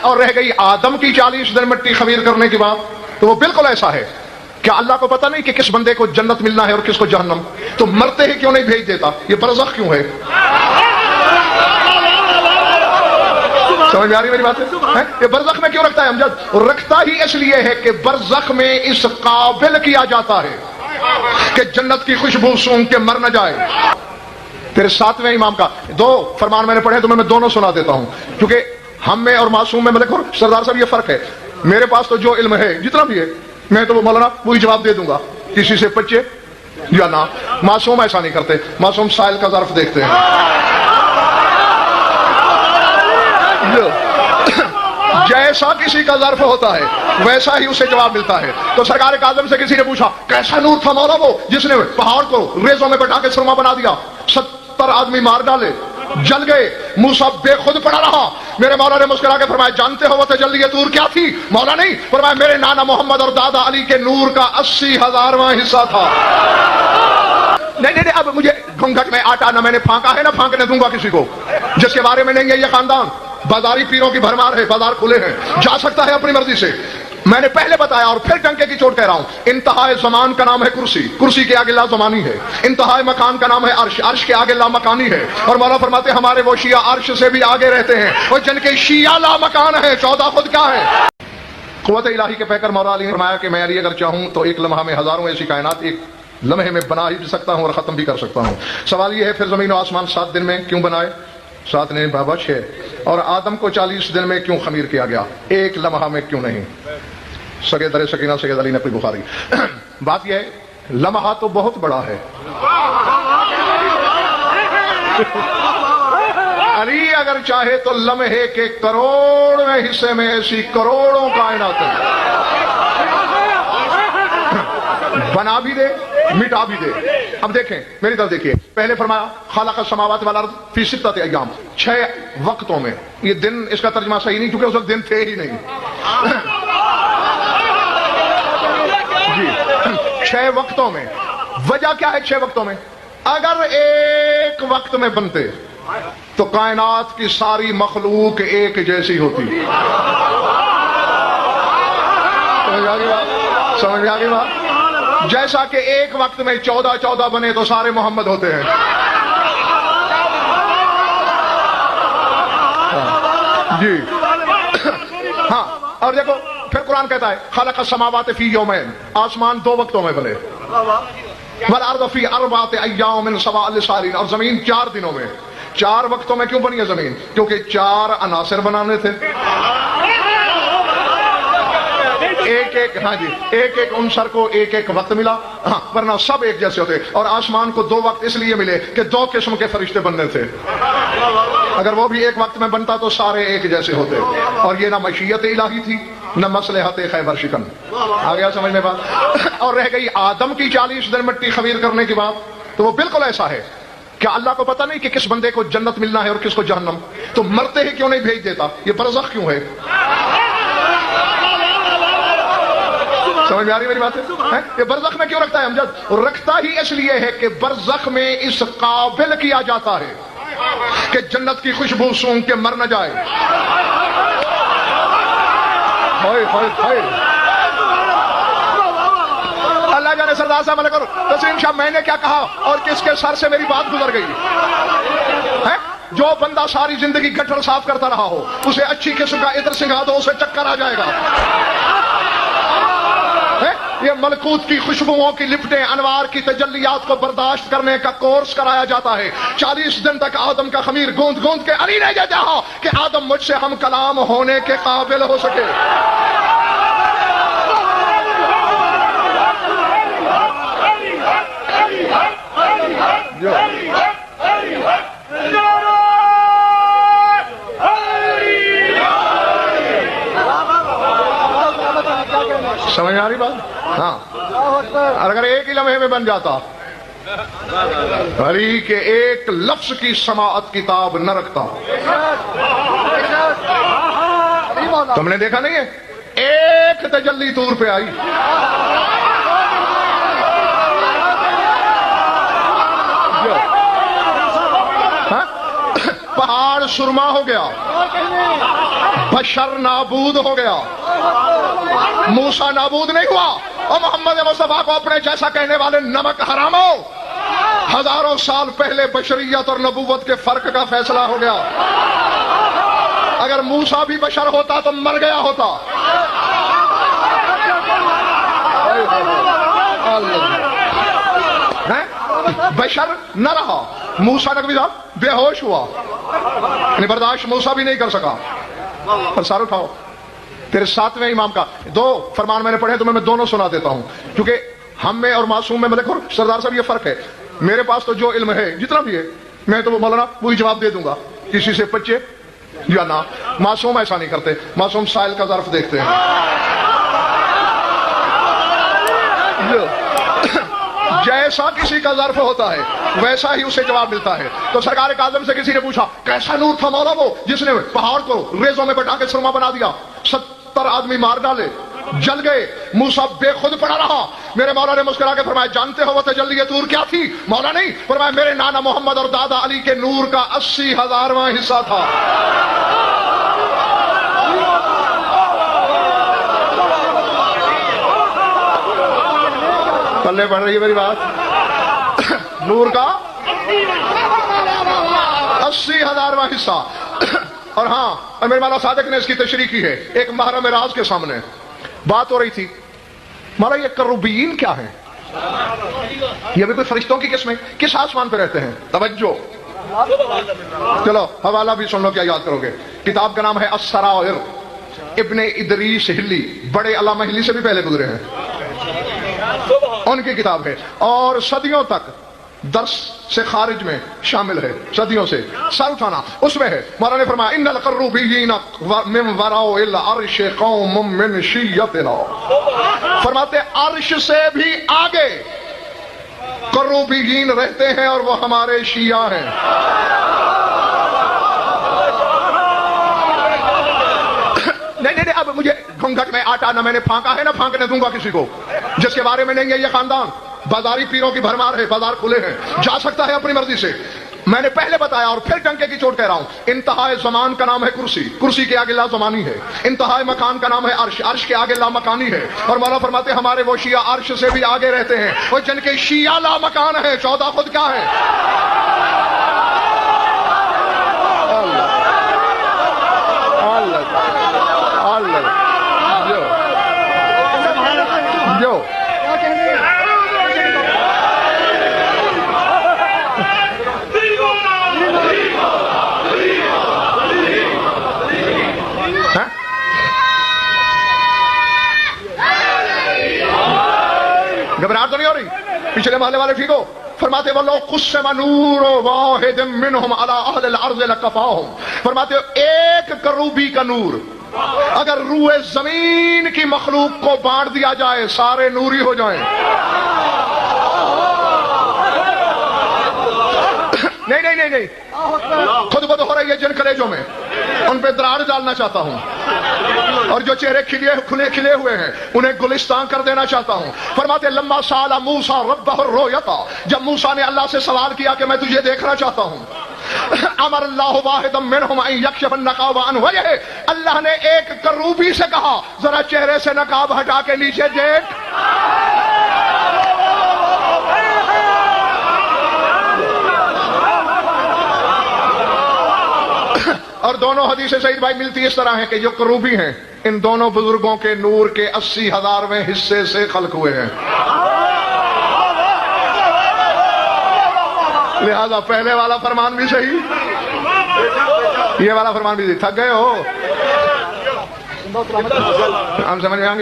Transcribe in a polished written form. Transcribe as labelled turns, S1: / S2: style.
S1: اور رہ گئی آدم کی 40 دن مٹی خمیر کرنے کی بات، تو وہ بالکل ایسا ہے. کیا اللہ کو پتہ نہیں کہ کس بندے کو جنت ملنا ہے اور کس کو جہنم؟ تو مرتے ہی کیوں نہیں بھیج دیتا؟ یہ برزخ کیوں ہے؟ سمجھ میں آ رہی میری بات ہے؟ یہ برزخ میں کیوں رکھتا ہے امجد؟ رکھتا ہی اس لیے ہے کہ برزخ میں اس قابل کیا جاتا ہے کہ جنت کی خوشبو سونگ کے مر نہ جائے. پھر 7ویں امام کا 2 فرمان میں نے پڑھے، تو میں دونوں سنا دیتا ہوں، کیونکہ ہم میں اور معصوم میں ملک اور سردار صاحب یہ فرق ہے. میرے پاس تو جو علم ہے جتنا بھی ہے میں تو وہ مولانا وہی جواب دے دوں گا، کسی سے پچے یا نہ. معصوم ایسا نہیں کرتے، معصوم سائل کا ظرف دیکھتے ہیں. جیسا کسی کا ظرف ہوتا ہے ویسا ہی اسے جواب ملتا ہے. تو سرکار کاظم سے کسی نے پوچھا کیسا نور تھا مولا وہ جس نے پہاڑ کو ریزوں میں بٹا کے سرما بنا دیا، 70 آدمی مار ڈالے، جل گئے، موسیٰ بے خود پڑا رہا. میرے مولا نے مسکرا کے فرمایا جانتے ہو وہ تجلی طور کیا تھی؟ مولا نہیں. فرمایا میرے نانا محمد اور دادا علی کے نور کا 80,000واں حصہ تھا. نہیں اب مجھے گھونگھٹ میں آٹا نہ میں نے پھانکا ہے نہ پھانکنے دوں گا کسی کو جس کے بارے میں نہیں ہے یہ خاندان. بازاری پیروں کی بھرمار ہے، بازار کھلے ہیں، جا سکتا ہے اپنی مرضی سے. میں نے پہلے بتایا اور پھر ڈنکے کی چوٹ کہہ رہا ہوں، انتہائے زمان کا نام ہے کرسی، کرسی کے آگے لا زمانی ہے. انتہائے مکان کا نام ہے عرش، عرش کے آگے لا مکانی ہے. اور مولا فرماتے ہیں ہمارے وہ شیعہ عرش سے بھی آگے رہتے ہیں، اور جن کے شیعہ لا مکان ہے 14 خود کیا ہے. قوت الہی کے پیکر مولا علی نے فرمایا کہ میں علی اگر چاہوں تو ایک لمحہ میں ہزاروں ایسی کائنات ایک لمحے میں بنا ہی سکتا ہوں اور ختم بھی کر سکتا ہوں. سوال یہ ہے پھر زمین و آسمان 7 دن میں کیوں بنائے؟ 7 نہیں بابا 6. اور آدم کو 40 دن میں کیوں خمیر کیا گیا؟ ایک لمحہ میں کیوں نہیں؟ سگے در سکینہ سید علی نقوی بخاری. بات یہ ہے لمحہ تو بہت بڑا ہے. علی اگر چاہے تو لمحے کے کروڑویں حصے میں ایسی کروڑوں کائنات بنا بھی دے مٹا بھی دے. اب دیکھیں میری طرف دیکھیے، پہلے فرمایا خلق السماوات والارض فی 6 ایام، 6 وقتوں میں. یہ دن اس کا ترجمہ صحیح نہیں کیونکہ اس وقت دن تھے ہی نہیں. جی 6 وقتوں میں. وجہ کیا ہے 6 وقتوں میں؟ اگر ایک وقت میں بنتے تو کائنات کی ساری مخلوق ایک جیسی ہوتی. سمجھ میں آ گئی بات؟ جیسا کہ ایک وقت میں 14 بنے تو سارے محمد ہوتے ہیں. جی ہاں. اور دیکھو پھر قرآن کہتا ہے خلق السماوات فی یومین، آسمان 2 وقتوں میں بنے، والارض فی 4 ایام سواء للسائلین، اور زمین 4 دنوں میں. 4 وقتوں میں کیوں بنی ہے زمین؟ کیونکہ 4 عناصر بنانے تھے. ایک ہاں جی ایک عنصر کو ایک وقت ملا، ہاں ورنہ سب ایک جیسے ہوتے. اور آسمان کو 2 وقت اس لیے ملے کہ 2 قسم کے فرشتے بننے تھے. اگر وہ بھی ایک وقت میں بنتا تو سارے ایک جیسے ہوتے. اور یہ نہ مشیت الہی تھی نہ مصلحت خیبر شکن. آ گیا سمجھ میں بات؟ اور رہ گئی آدم کی 40 دن مٹی خمیر کرنے کی بات، تو وہ بالکل ایسا ہے. کیا اللہ کو پتہ نہیں کہ کس بندے کو جنت ملنا ہے اور کس کو جہنم؟ تو مرتے ہی کیوں نہیں بھیج دیتا؟ یہ برزخ کیوں ہے؟ سمجھ میں آ رہی میری بات ہے؟ یہ برزخ میں کیوں رکھتا ہے امجد؟ رکھتا ہی اس لیے ہے کہ برزخ میں اس قابل کیا جاتا ہے کہ جنت کی خوشبو سونگ کے مر نہ جائے. اللہ جانے سردار صاحب علیہ کرو تسلیم شاہ میں نے کیا کہا اور کس کے سر سے میری بات گزر گئی ہے. جو بندہ ساری زندگی گٹر صاف کرتا رہا ہو اسے اچھی قسم کا عطر سنگھا دو اسے چکر آ جائے گا. یہ ملکوت کی خوشبوؤں کی لپٹیں انوار کی تجلیات کو برداشت کرنے کا کورس کرایا جاتا ہے. 40 دن تک آدم کا خمیر گوند گوند کے علی نے یہ چاہا کہ آدم مجھ سے ہم کلام ہونے کے قابل ہو سکے. سمجھ میں آ رہی بات؟ ہاں. اور اگر ایک ہی لمحے میں بن جاتا علی کے ایک لفظ کی سماعت کتاب نہ رکھتا. تم نے دیکھا نہیں ہے ایک تجلی طور پہ آئی، پہاڑ اور سرما ہو گیا، بشر نابود ہو گیا، موسیٰ نابود نہیں ہوا، اور محمد مصطفیٰ کو اپنے جیسا کہنے والے نمک حرامو، ہزاروں سال پہلے بشریت اور نبوت کے فرق کا فیصلہ ہو گیا۔ اگر موسیٰ بھی بشر ہوتا تو مر گیا ہوتا۔ بشر نہ رہا، موسیٰ نبی صاحب بے ہوش ہوا، یعنی برداشت موسیٰ بھی نہیں کر سکا۔ پر سار اٹھاؤ، تیرے ساتویں امام کا دو فرمان میں نے پڑھے، تمہیں میں دونوں سنا دیتا ہوں، کیونکہ ہم میں اور معصوم میں ملک اور سردار صاحب یہ فرق ہے۔ میرے پاس تو جو علم ہے جتنا بھی ہے میں تو مولانا وہی جواب دے دوں گا، کسی سے پچے یا نہ۔ معصوم ایسا نہیں کرتے، معصوم سائل کا ظرف دیکھتے ہیں۔ جیسا کسی کا ظرف ہوتا ہے ویسا ہی اسے جواب ملتا ہے۔ تو سرکار کاظم سے کسی نے پوچھا کیسا نور تھا مولا وہ جس نے پہاڑ کو ریزوں میں بٹا کے سرما بنا دیا، 70 آدمی مار ڈالے، جل گئے، موسیٰ بے خود پڑا رہا۔ میرے مولا نے مسکرا کے فرمایا جانتے ہو وہ تجلی طور کیا تھی؟ مولا نہیں، فرمایا میرے نانا محمد اور دادا علی کے نور کا 80,000واں حصہ تھا۔ پلے پڑھ رہی ہے میری بات؟ نور کا 80,000واں حصہ۔ اور ہاں، اور میرے مولا صادق نے اس کی تشریح کی ہے ایک محرم راز کے سامنے بات ہو رہی تھی، مولا یہ کروبین کیا ہے؟ یہ بھی کوئی فرشتوں کی قسم ہے، کس آسمان پہ رہتے ہیں؟ توجہ، چلو حوالہ بھی سن لو، کیا یاد کرو گے؟ کتاب کا نام ہے السرائر، ابن ادریس ہلی، بڑے علامہ ہلی سے بھی پہلے گزرے ہیں، ان کی کتاب ہے، اور صدیوں تک درس سے خارج میں شامل ہے، صدیوں سے سر اٹھانا اس میں ہے۔ مولانا نے فرمایا ان القروبین من وراء العرش قوم من شیعتنا، فرماتے عرش سے بھی آگے قروبین رہتے ہیں اور وہ ہمارے شیعہ ہیں۔ نہیں، اب مجھے گھونگھٹ میں آٹا نہ میں نے پھانکا ہے نہ پھانکنے دوں گا کسی کو، جس کے بارے میں نہیں ہے یہ خاندان، بازاری پیروں کی بھرمار ہے، بازار کھلے ہیں، جا سکتا ہے اپنی مرضی سے۔ میں نے پہلے بتایا اور پھر ڈنکے کی چوٹ کہہ رہا ہوں، انتہائی زمان کا نام ہے کرسی، کرسی کے آگے لا زمانی ہے، انتہائی مکان کا نام ہے عرش، عرش کے آگے لا مکانی ہے، اور مولا فرماتے ہیں ہمارے وہ شیعہ عرش سے بھی آگے رہتے ہیں، اور جن کے شیعہ لا مکان ہے، 14 خود کیا ہے؟ جو گھبراہٹ تو نہیں ہو رہی؟ پچھلے محلے والے ٹھیک ہو؟ فرماتے وَلَوْ قُسِّمَ نُورُ وَاحِدٍ مِّنْهُمْ عَلَىٰ أَهْلِ الْأَرْضِ لَكَفَاهُمْ، فرماتے ایک کروبی کا نور اگر روئے زمین کی مخلوق کو بانٹ دیا جائے سارے نوری ہو جائیں۔ نہیں، خود بد ہو رہی ہے جن کلیجوں میں، ان پہ دراڑ ڈالنا چاہتا ہوں، اور جو چہرے کھلے ہوئے ہیں انہیں گلستان کر دینا چاہتا ہوں۔ فرماتے لما سأل موسیٰ ربہ الرؤیا، جب موسیٰ نے اللہ سے سوال کیا کہ میں تجھے دیکھنا چاہتا ہوں، امر اللہ واحدا منہم ان یکشف النقاب عن وجہہ، اللہ نے ایک کروبی سے کہا ذرا چہرے سے نقاب ہٹا کے نیچے دیکھ۔ اور دونوں حدیث سعید بھائی ملتی اس طرح ہیں کہ جو کروبی ہیں ان دونوں بزرگوں کے نور کے 80,000ویں حصے سے خلق ہوئے ہیں، لہذا پہلے والا فرمان بھی صحیح، یہ والا فرمان بھی صحیح۔ تھک گئے ہو؟ ہم سمجھ میں آئیں گے؟